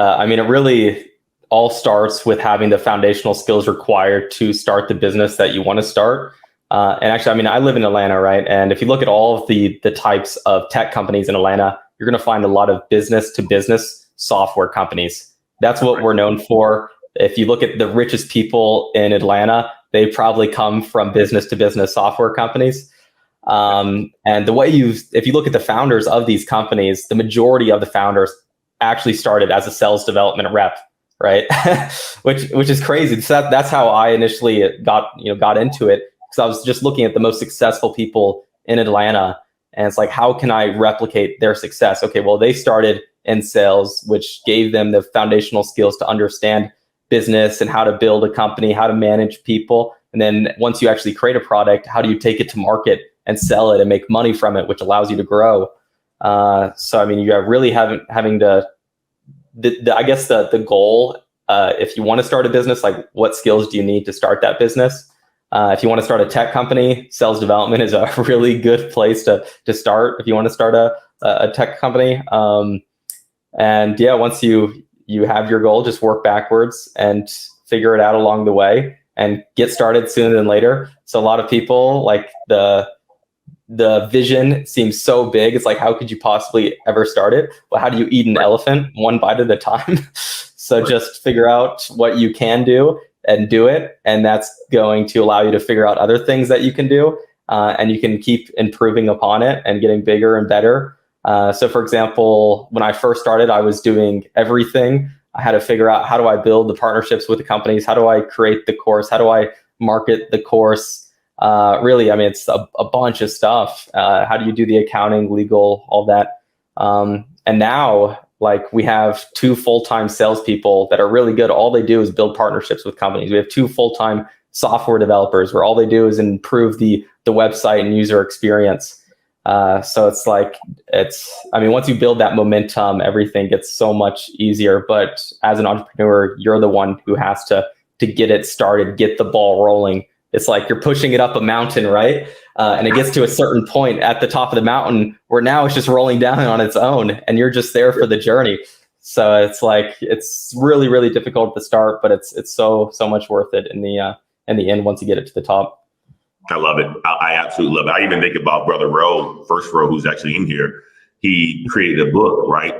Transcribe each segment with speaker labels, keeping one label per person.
Speaker 1: I mean, it really all starts with having the foundational skills required to start the business that you want to start. And actually, I mean, I live in Atlanta, right? And if you look at all of the types of tech companies in Atlanta, you're going to find a lot of business to business software companies. That's what we're known for. If you look at the richest people in Atlanta, they probably come from business to business software companies. And the way if you look at the founders of these companies, the majority of the founders actually started as a sales development rep, right? which is crazy. So that's how I initially got into it, because I was just looking at the most successful people in Atlanta, and it's like, how can I replicate their success? Okay, well, they started in sales, which gave them the foundational skills to understand business and how to build a company, how to manage people. And then once you actually create a product, how do you take it to market and sell it and make money from it, which allows you to grow? So, I mean, you are really having to, I guess the goal, if you want to start a business, like what skills do you need to start that business? If you want to start a tech company, sales development is a really good place to start if you want to start a tech company. And yeah, once you have your goal, just work backwards and figure it out along the way and get started sooner than later. So a lot of people, like, the vision seems so big. It's like, how could you possibly ever start it? Well, how do you eat an elephant one bite at a time? So just figure out what you can do and do it. And that's going to allow you to figure out other things that you can do. And you can keep improving upon it and getting bigger and better. So for example, when I first started, I was doing everything. I had to figure out, how do I build the partnerships with the companies? How do I create the course? How do I market the course? Really, I mean, it's a bunch of stuff. How do you do the accounting, legal, all that? And now, like, we have 2 full-time salespeople that are really good. All they do is build partnerships with companies. We have 2 full-time software developers where all they do is improve the website and user experience. So it's like, I mean, once you build that momentum, everything gets so much easier. But as an entrepreneur, you're the one who has to get it started, get the ball rolling. It's like you're pushing it up a mountain, right? And it gets to a certain point at the top of the mountain where now it's just rolling down on its own, and you're just there for the journey. So it's like, it's really, really difficult at the start, but it's so much worth it in the end once you get it to the top.
Speaker 2: I love it. I absolutely love it. I even think about Brother Rowe, First Row, who's actually in here. He created a book, right?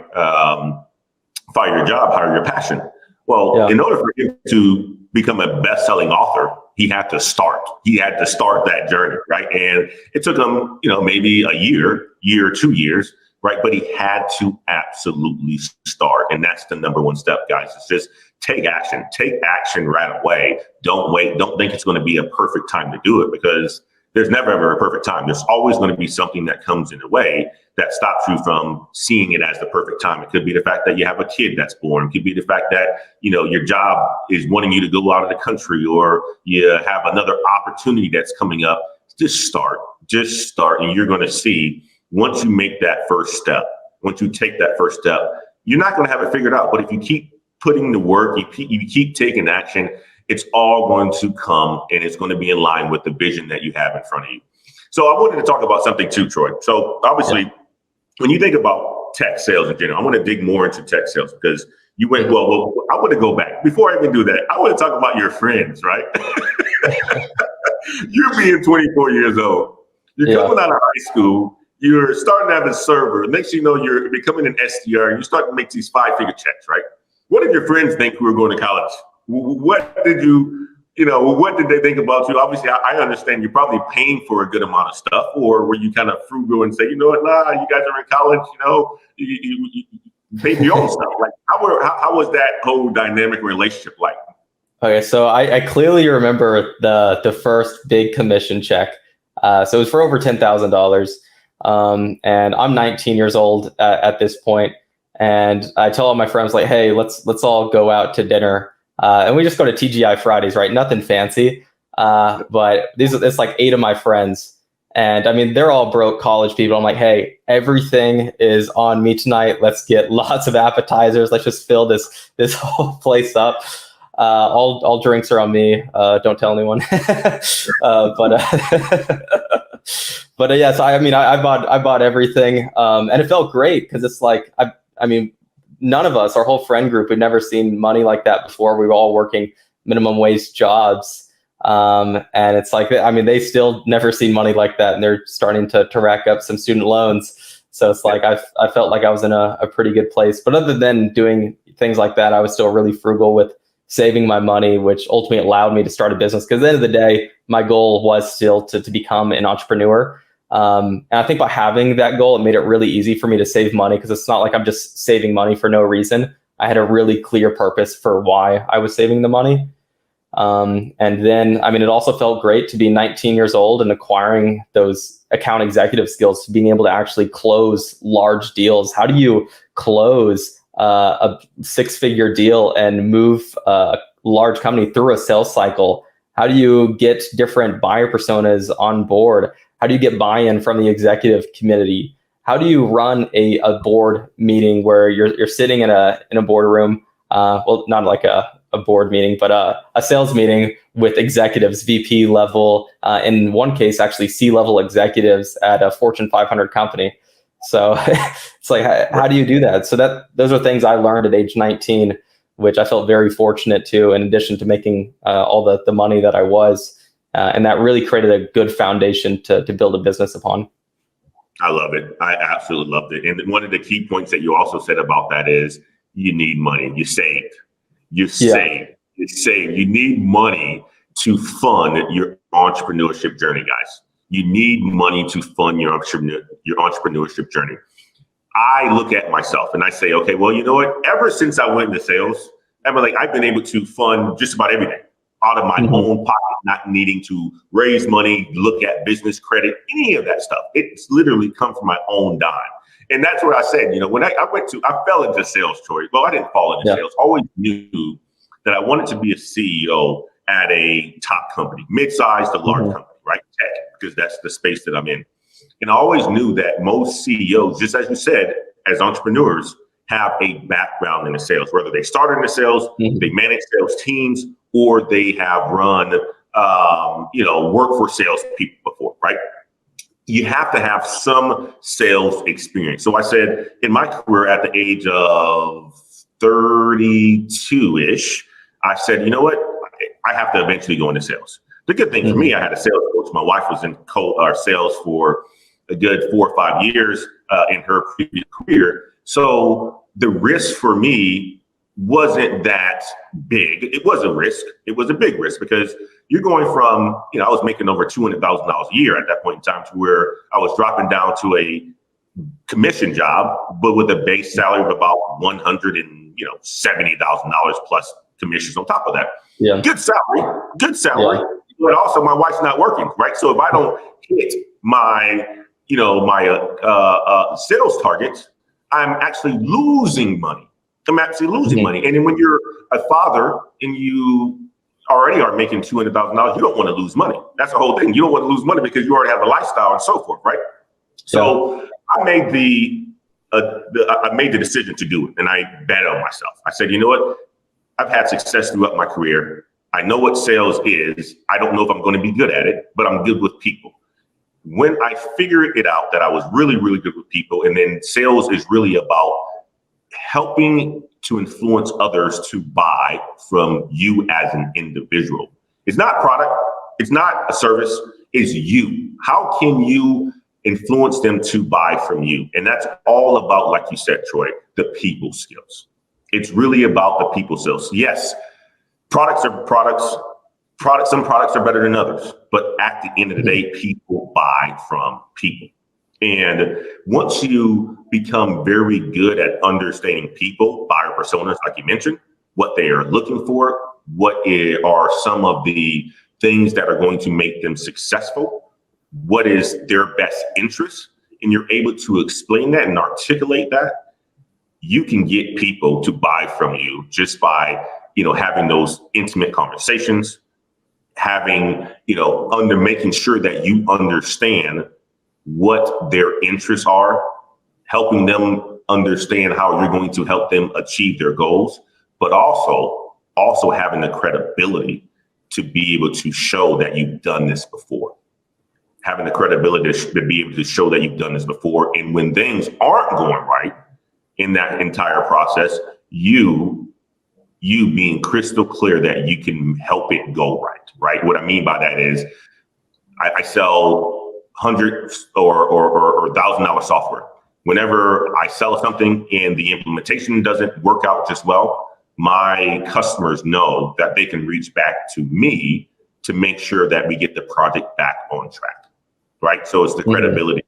Speaker 2: Fire your job, hire your passion. Well, yeah. In order for him to become a best-selling author, he had to start. He had to start that journey, right? And it took him, maybe a year, 2 years, right? But he had to absolutely start. And that's the number one step, guys. It's just take action. Take action right away. Don't wait. Don't think it's going to be a perfect time to do it, because there's never ever a perfect time. There's always going to be something that comes in the way that stops you from seeing it as the perfect time. It could be the fact that you have a kid that's born. It could be the fact that, your job is wanting you to go out of the country, or you have another opportunity that's coming up. Just start, and you're going to see, once you make that first step, once you take that first step, you're not going to have it figured out. But if you keep putting the work, you keep taking action, it's all going to come, and it's going to be in line with the vision that you have in front of you. So I wanted to talk about something too, Troy. So obviously, when you think about tech sales in general, I want to dig more into tech sales, because you went, well, I want to go back. Before I even do that, I want to talk about your friends, right? You're being 24 years old. You're coming out of high school. You're starting to have a server. Next thing you know, you're becoming an SDR. And you start to make these 5-figure checks, right? What did your friends think who were going to college? What did they think about you? Obviously, I understand you're probably paying for a good amount of stuff, or were you kind of frugal and say, you know what, nah, you guys are in college, you pay for your own stuff. Like, how was that whole dynamic relationship like?
Speaker 1: Okay, so I clearly remember the first big commission check. So it was for over $10,000. And I'm 19 years old at this point. And I tell all my friends, like, hey, let's all go out to dinner. And we just go to TGI Fridays, right? Nothing fancy. But it's like 8 of my friends. And I mean, they're all broke college people. I'm like, hey, everything is on me tonight. Let's get lots of appetizers. Let's just fill this whole place up. All drinks are on me. Don't tell anyone. But yes, I bought everything. And it felt great, because it's like, I mean, none of us, our whole friend group, had never seen money like that before. We were all working minimum wage jobs. And it's like, I mean, they still never seen money like that, and they're starting to rack up some student loans. So it's like, I felt like I was in a pretty good place. But other than doing things like that, I was still really frugal with saving my money, which ultimately allowed me to start a business. Because at the end of the day, my goal was still to become an entrepreneur. And I think by having that goal, it made it really easy for me to save money, because it's not like I'm just saving money for no reason. I had a really clear purpose for why I was saving the money. And then, I mean, it also felt great to be 19 years old and acquiring those account executive skills, to being able to actually close large deals. How do you close a 6-figure deal and move a large company through a sales cycle? How do you get different buyer personas on board? How do you get buy-in from the executive committee? How do you run a board meeting where you're sitting in a boardroom? Well, not like a board meeting, but a sales meeting with executives, VP level, in one case, actually C-level executives at a Fortune 500 company. So it's like, how do you do that? So those are things I learned at age 19, which I felt very fortunate to, in addition to making all the money that I was. And that really created a good foundation to build a business upon.
Speaker 2: I love it. I absolutely loved it. And one of the key points that you also said about that is you need money. You saved. You save. You save. You need money to fund your entrepreneurship journey, guys. You need money to fund your entrepreneurship journey. I look at myself and I say, okay, well, you know what? Ever since I went into sales, I've been able to fund just about everything out of my own pocket, not needing to raise money, look at business credit, any of that stuff. It's literally come from my own dime. And that's where I said, you know, when I fell into sales, Troy. Well, I didn't fall into sales. Always knew that I wanted to be a CEO at a top company, mid-sized to large company, right? Tech, because that's the space that I'm in. And I always knew that most CEOs, just as you said, as entrepreneurs, have a background in the sales, whether they started in the sales, they manage sales teams, or they have run, work for sales people before, right? You have to have some sales experience. So I said, in my career at the age of 32-ish, I said, you know what? I have to eventually go into sales. The good thing for me, I had a sales coach. My wife was in sales for a good 4 or 5 years in her previous career. So the risk for me wasn't that big. It was a risk. It was a big risk, because you're going from, I was making over $200,000 a year at that point in time, to where I was dropping down to a commission job, but with a base salary of about $170,000 plus commissions on top of that. Yeah. Good salary. Yeah. But also my wife's not working, right? So if I don't hit my, sales targets, I'm actually losing money. I'm actually losing money. And then when you're a father and you already are making $200,000, you don't want to lose money. That's the whole thing. You don't want to lose money because you already have a lifestyle and so forth, right? So I made the decision to do it, and I bet on myself. I said, you know what? I've had success throughout my career. I know what sales is. I don't know if I'm going to be good at it, but I'm good with people. When I figured it out that I was really, really good with people, and then sales is really about helping to influence others to buy from you as an individual. It's not product. It's not a service. It's you. How can you influence them to buy from you? And that's all about, like you said, Troy, the people skills. It's really about the people skills. Yes, products are products. Some products are better than others, but at the end of the day, people buy from people. And once you become very good at understanding people, buyer personas, like you mentioned, what they are looking for, what are some of the things that are going to make them successful, what is their best interest, and you're able to explain that and articulate that, you can get people to buy from you just by, having those intimate conversations, having, making sure that you understand what their interests are, helping them understand how you're going to help them achieve their goals, but also having the credibility to be able to show that you've done this before. Having the credibility to be able to show that you've done this before. And when things aren't going right in that entire process, you being crystal clear that you can help it go right? What I mean by that is I sell hundreds or $1,000 software. Whenever I sell something and the implementation doesn't work out just well, my customers know that they can reach back to me to make sure that we get the project back on track, right? So it's the credibility